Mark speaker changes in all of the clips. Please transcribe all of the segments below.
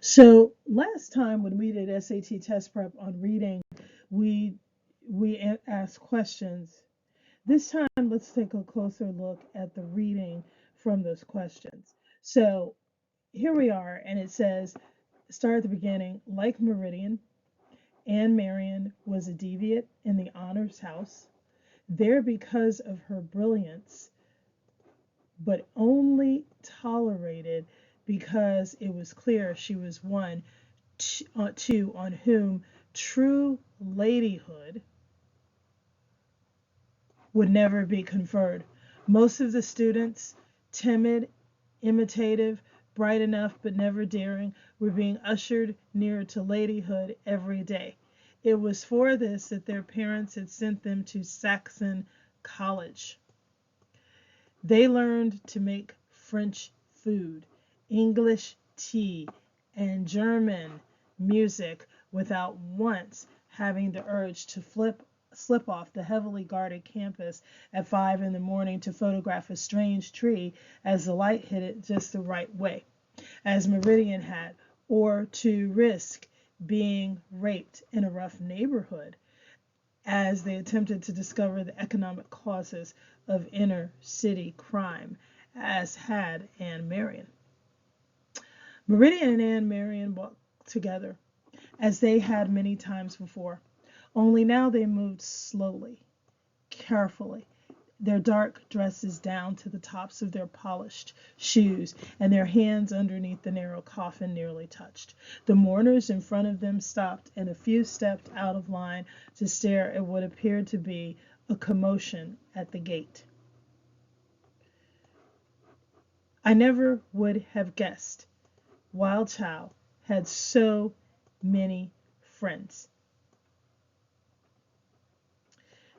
Speaker 1: So last time when we did SAT test prep on reading, we asked questions. This time, let's take a closer look at the reading from those questions. So here we are, and it says, start at the beginning. Like Meridian, Anne Marion was a deviate in the honors house, there because of her brilliance, but only tolerated because it was clear she was one two on whom true ladyhood would never be conferred. Most of the students, timid, imitative, bright enough but never daring, were being ushered nearer to ladyhood every day. It was for this that their parents had sent them to Saxon College. They learned to make French food, English tea, and German music without once having the urge to slip off the heavily guarded campus at 5 in the morning to photograph a strange tree as the light hit it just the right way, as Meridian had, or to risk being raped in a rough neighborhood as they attempted to discover the economic causes of inner city crime, as had Anne Marion. Meridian and Anne Marion walked together, as they had many times before, only now they moved slowly, carefully, their dark dresses down to the tops of their polished shoes, and their hands underneath the narrow coffin nearly touched. The mourners in front of them stopped, and a few stepped out of line to stare at what appeared to be a commotion at the gate. I never would have guessed Wild Child had so many friends,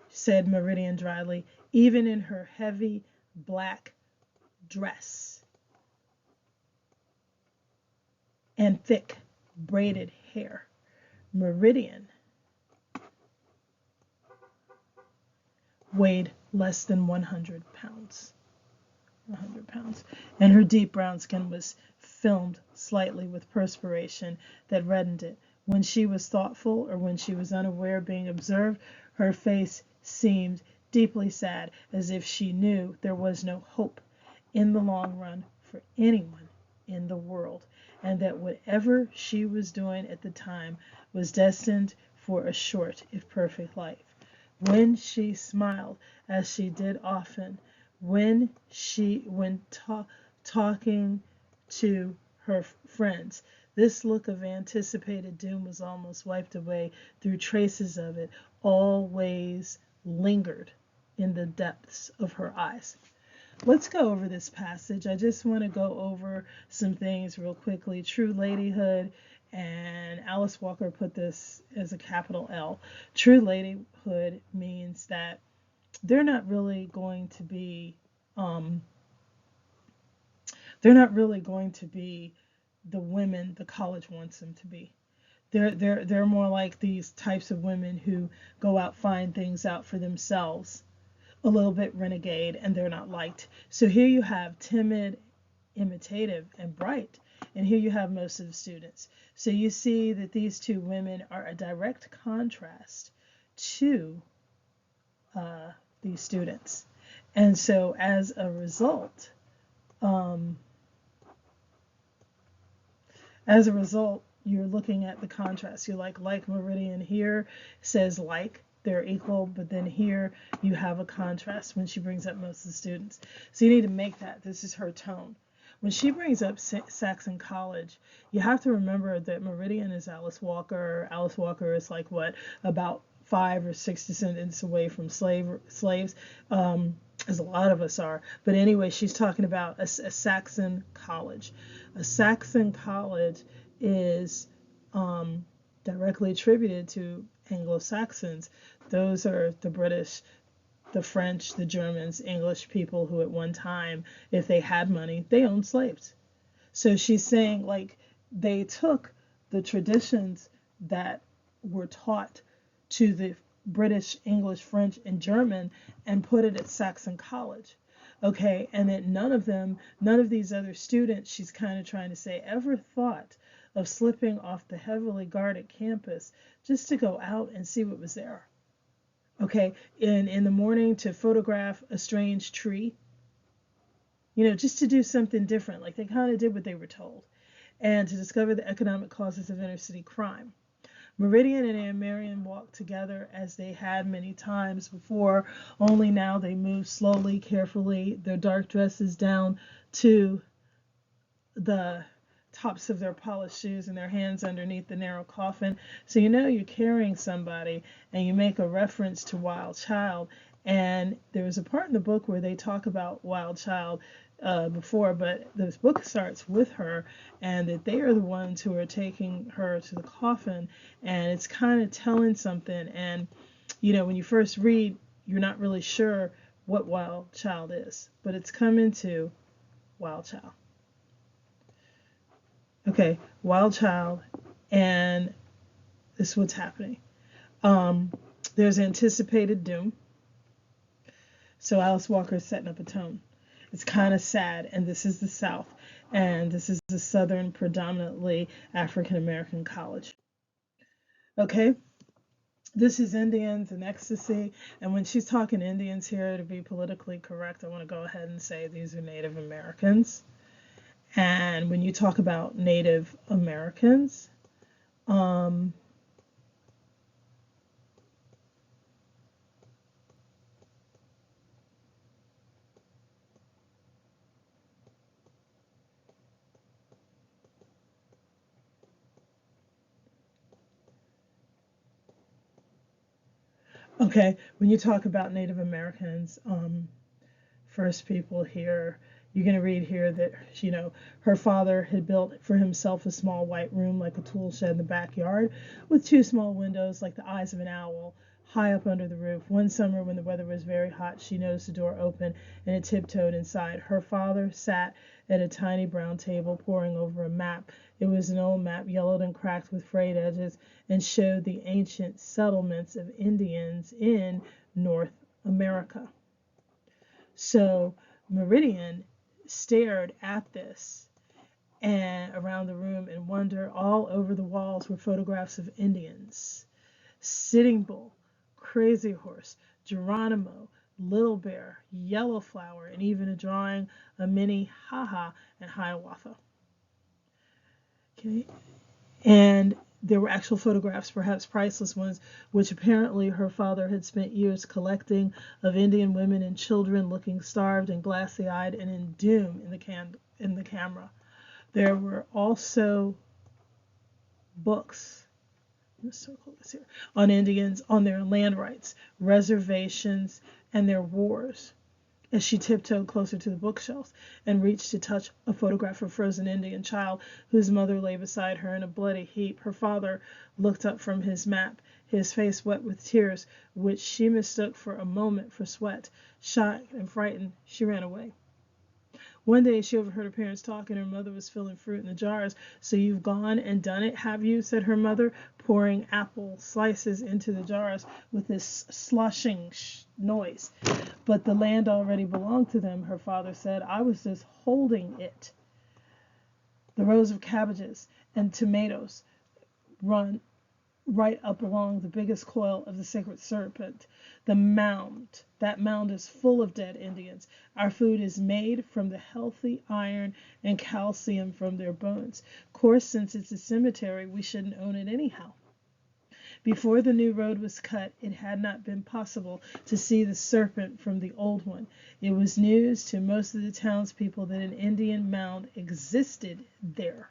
Speaker 1: said Meridian dryly, even in her heavy black dress and thick braided hair. Meridian weighed less than 100 pounds. 100 pounds. And her deep brown skin was filmed slightly with perspiration that reddened it. When she was thoughtful or when she was unaware of being observed, her face seemed deeply sad, as if she knew there was no hope in the long run for anyone in the world, and that whatever she was doing at the time was destined for a short, if perfect, life. When she smiled, as she did often, when talking to her friends, this look of anticipated doom was almost wiped away through traces of it always lingered in the depths of her eyes. Let's go over this passage. I just want to go over some things real quickly. True ladyhood, and Alice Walker put this as a capital L. True ladyhood means that they're not really going to be um, the women the college wants them to be. They're more like these types of women who go out, find things out for themselves, a little bit renegade, and they're not liked. So here you have timid, imitative, and bright, and here you have most of the students. So you see that these two women are a direct contrast to uh, these students. And so um, as a result, you're looking at the contrast. You're like Meridian here says like they're equal, but then here you have a contrast when she brings up most of the students. So you need to make that. This is her tone. When she brings up Saxon College, you have to remember that Meridian is Alice Walker. Alice Walker is like what, about 5 or 6 descendants away from slaves, as a lot of us are. But anyway, she's talking about a Saxon college. A Saxon college is directly attributed to Anglo-Saxons. Those are the British, the French, the Germans, English people who at one time, if they had money, they owned slaves. So she's saying like they took the traditions that were taught to the British, English, French, and German and put it at Saxon College. Okay, and that none of these other students, she's kind of trying to say, ever thought of slipping off the heavily guarded campus just to go out and see what was there. Okay, in the morning to photograph a strange tree, just to do something different. Like they kind of did what they were told, and to discover the economic causes of inner city crime. Meridian and Aunt Marion walked together as they had many times before, only now they moved slowly, carefully, their dark dresses down to the tops of their polished shoes and their hands underneath the narrow coffin. So you're carrying somebody, and you make a reference to Wild Child. And there's a part in the book where they talk about Wild Child before, but this book starts with her, and that they are the ones who are taking her to the coffin, and it's kind of telling something. And when you first read, you're not really sure what Wild Child is, but it's coming to Wild Child. Okay, Wild Child, and this is what's happening. There's anticipated doom. So Alice Walker is setting up a tone. It's kind of sad, and this is the South, and this is the Southern, predominantly African American college. Okay, this is Indians and ecstasy, and when she's talking Indians here, to be politically correct, I want to go ahead and say these are Native Americans. And when you talk about Native Americans, okay, when you talk about Native Americans, first people here, you're going to read here that, her father had built for himself a small white room like a tool shed in the backyard with two small windows like the eyes of an owl high up under the roof. One summer when the weather was very hot, she noticed the door open and it tiptoed inside. Her father sat at a tiny brown table poring over a map. It was an old map, yellowed and cracked with frayed edges, and showed the ancient settlements of Indians in North America. So Meridian stared at this and around the room in wonder. All over the walls were photographs of Indians: Sitting Bull, Crazy Horse, Geronimo, Little Bear, Yellow Flower, and even a drawing of Minnie, Haha, and Hiawatha. Okay, and there were actual photographs, perhaps priceless ones, which apparently her father had spent years collecting, of Indian women and children looking starved and glassy-eyed and in doom in the camera. There were also books, let's circle this here, on Indians, on their land rights, reservations, and their wars. As she tiptoed closer to the bookshelves and reached to touch a photograph of a frozen Indian child whose mother lay beside her in a bloody heap, her father looked up from his map, his face wet with tears, which she mistook for a moment for sweat. Shocked and frightened, she ran away. One day she overheard her parents talking. Her mother was filling fruit in the jars. "So you've gone and done it, have you?" said her mother, pouring apple slices into the jars with this sloshing noise. "But the land already belonged to them," her father said. "I was just holding it." The rows of cabbages and tomatoes run right up along the biggest coil of the sacred serpent. The mound, that mound is full of dead Indians. Our food is made from the healthy iron and calcium from their bones. Of course, since it's a cemetery, we shouldn't own it anyhow. Before the new road was cut, it had not been possible to see the serpent from the old one. It was news to most of the townspeople that an Indian mound existed there.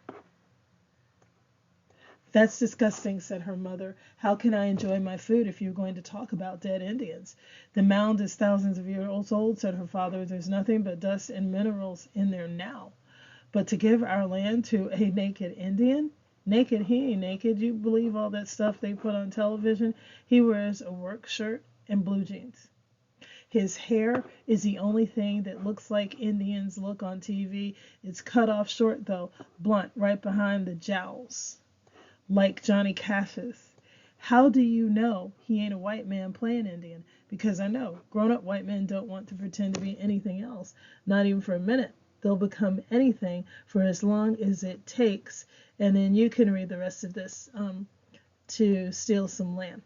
Speaker 1: "That's disgusting," said her mother. "How can I enjoy my food if you're going to talk about dead Indians?" "The mound is thousands of years old," said her father. "There's nothing but dust and minerals in there now. But to give our land to a naked Indian? Naked? He ain't naked. You believe all that stuff they put on television? He wears a work shirt and blue jeans. His hair is the only thing that looks like Indians look on TV. It's cut off short, though, blunt, right behind the jowls, like Johnny Cash's. How do you know he ain't a white man playing Indian? Because I know grown-up white men don't want to pretend to be anything else, not even for a minute. They'll become anything for as long as it takes. And then you can read the rest of this, to steal some land.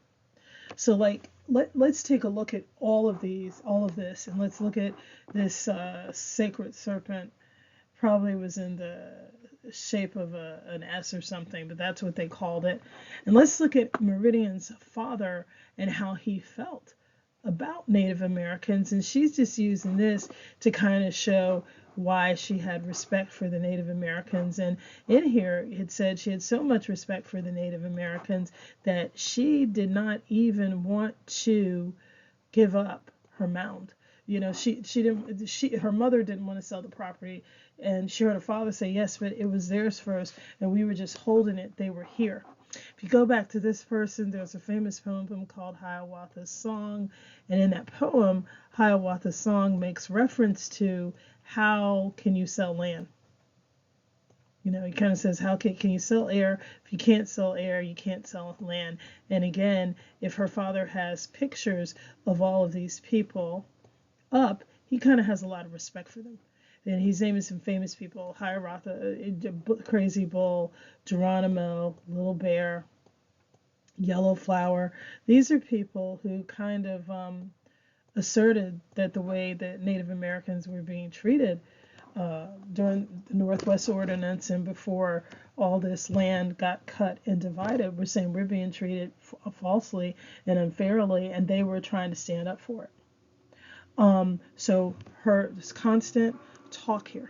Speaker 1: So like let's take a look at all of this, and let's look at this sacred serpent. Probably was in the shape of an S or something, but that's what they called it. And let's look at Meridian's father and how he felt about Native Americans. And she's just using this to kind of show why she had respect for the Native Americans. And in here, it said she had so much respect for the Native Americans that she did not even want to give up her mound. You know, her mother didn't want to sell the property, and she heard her father say yes, but it was theirs first, and we were just holding it. They were here. If you go back to this person, there's a famous poem called Hiawatha's Song, and in that poem, Hiawatha's Song makes reference to how can you sell land. You know, he kind of says, how can you sell air? If you can't sell air, you can't sell land. And again, if her father has pictures of all of these people up, he kind of has a lot of respect for them. And he's naming some famous people: Hiawatha, Crazy Bull, Geronimo, Little Bear, Yellow Flower. These are people who kind of asserted that the way that Native Americans were being treated during the Northwest Ordinance and before all this land got cut and divided, we're saying we're being treated falsely and unfairly, and they were trying to stand up for it. So this constant talk here,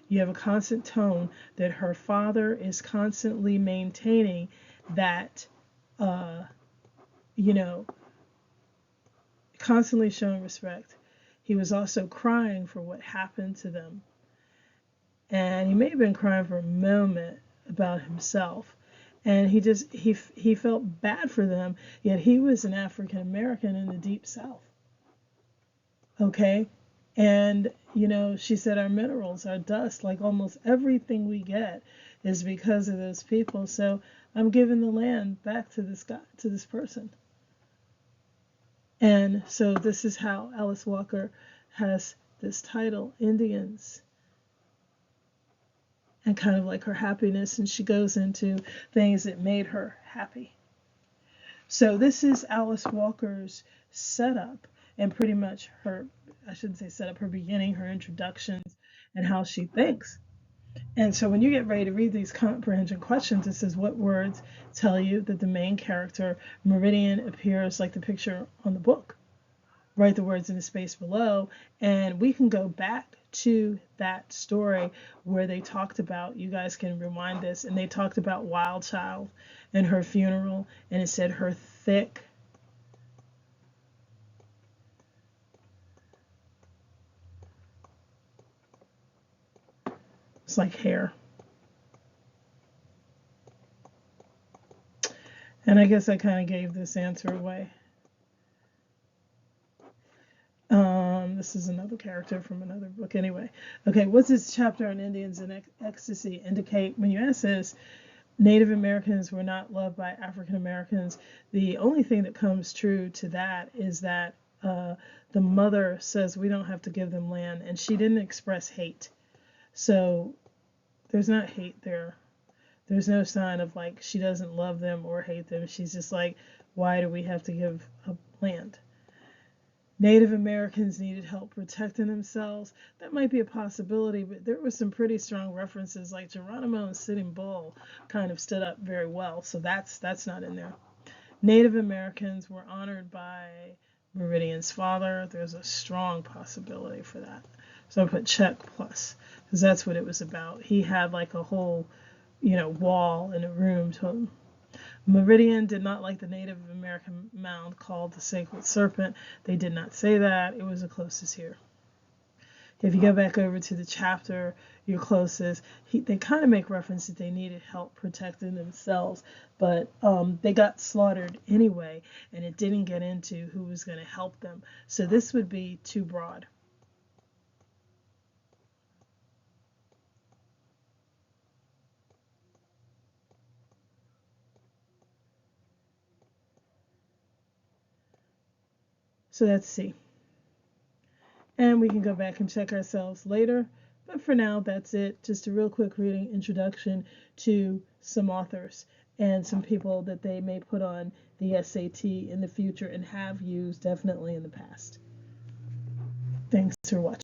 Speaker 1: you have a constant tone that her father is constantly maintaining that, you know, constantly showing respect. He was also crying for what happened to them. And he may have been crying for a moment about himself. And he felt bad for them, yet he was an African American in the Deep South. Okay? And, you know, she said our minerals, our dust, like almost everything we get is because of those people. So I'm giving the land back to this guy, to this person. And so this is how Alice Walker has this title, Indians, and kind of like her happiness. And she goes into things that made her happy. So this is Alice Walker's setup, and pretty much her, I shouldn't say setup, her beginning, her introductions, and how she thinks. And so when you get ready to read these comprehension questions, it says, what words tell you that the main character, Meridian, appears like the picture on the book? Write the words in the space below, and we can go back to that story where they talked about, you guys can rewind this, and they talked about Wild Child and her funeral, and it said her thick, it's like hair. And I guess I kind of gave this answer away. This is another character from another book anyway. Okay, what's this chapter on Indians and ecstasy indicate? When you ask this, Native Americans were not loved by African Americans. The only thing that comes true to that is that the mother says we don't have to give them land, and she didn't express hate. So there's not hate there. There's no sign of like she doesn't love them or hate them. She's just like, why do we have to give up land? Native Americans needed help protecting themselves. That might be a possibility, but there were some pretty strong references, like Geronimo and Sitting Bull kind of stood up very well, so that's not in there. Native Americans were honored by Meridian's father. There's a strong possibility for that. So I put check plus, because that's what it was about. He had like a whole, wall in a room to him. Meridian did not like the Native American mound called the Sacred Serpent. They did not say that. It was the closest here. If you go back over to the chapter, your closest, they kind of make reference that they needed help protecting themselves, but they got slaughtered anyway, and it didn't get into who was going to help them. So this would be too broad. So that's C. And we can go back and check ourselves later. But for now, that's it. Just a real quick reading introduction to some authors and some people that they may put on the SAT in the future and have used definitely in the past. Thanks for watching.